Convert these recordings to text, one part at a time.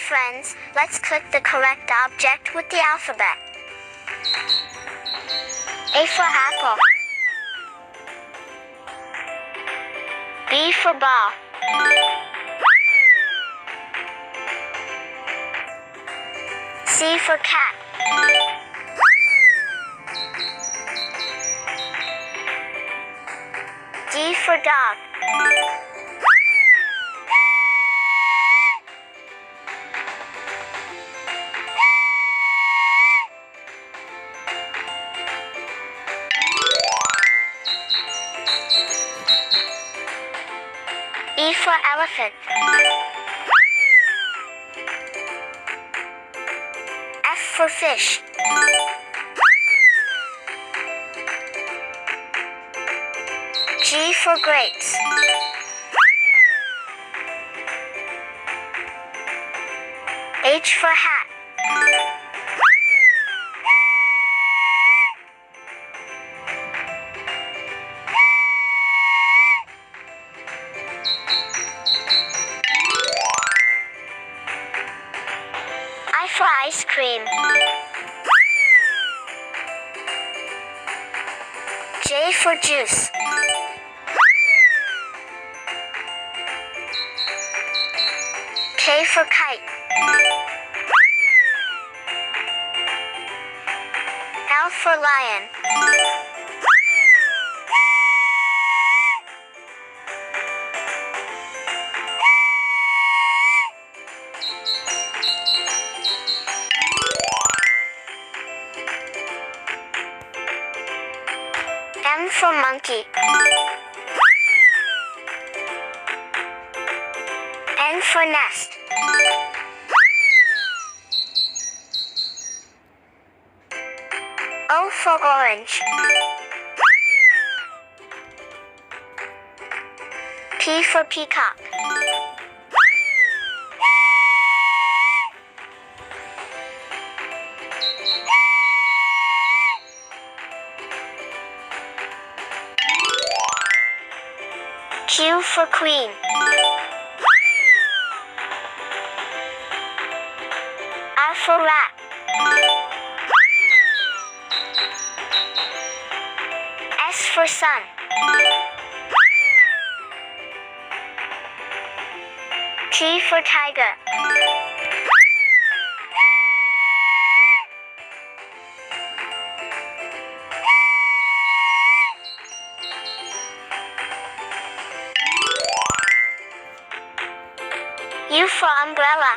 friends, let's click the correct object with the alphabet. A for apple. B for ball. C for cat. D for dog. E for elephant. F for fish. G for grapes. H for hat. I for ice cream. J for juice. K for kite. L for lion. M for monkey. N for nest. O for orange. P for peacock. Q for queen. R for rat. S for sun. T for tiger. U for umbrella.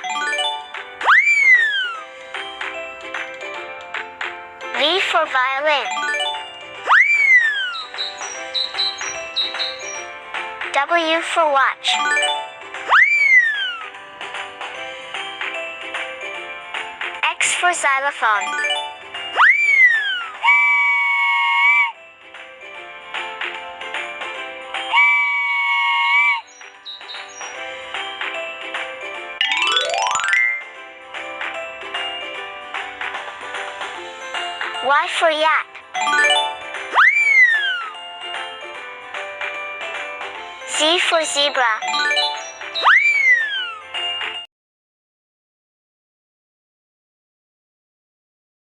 V for violin. W for watch. X for xylophone. Y for yak. Z for zebra.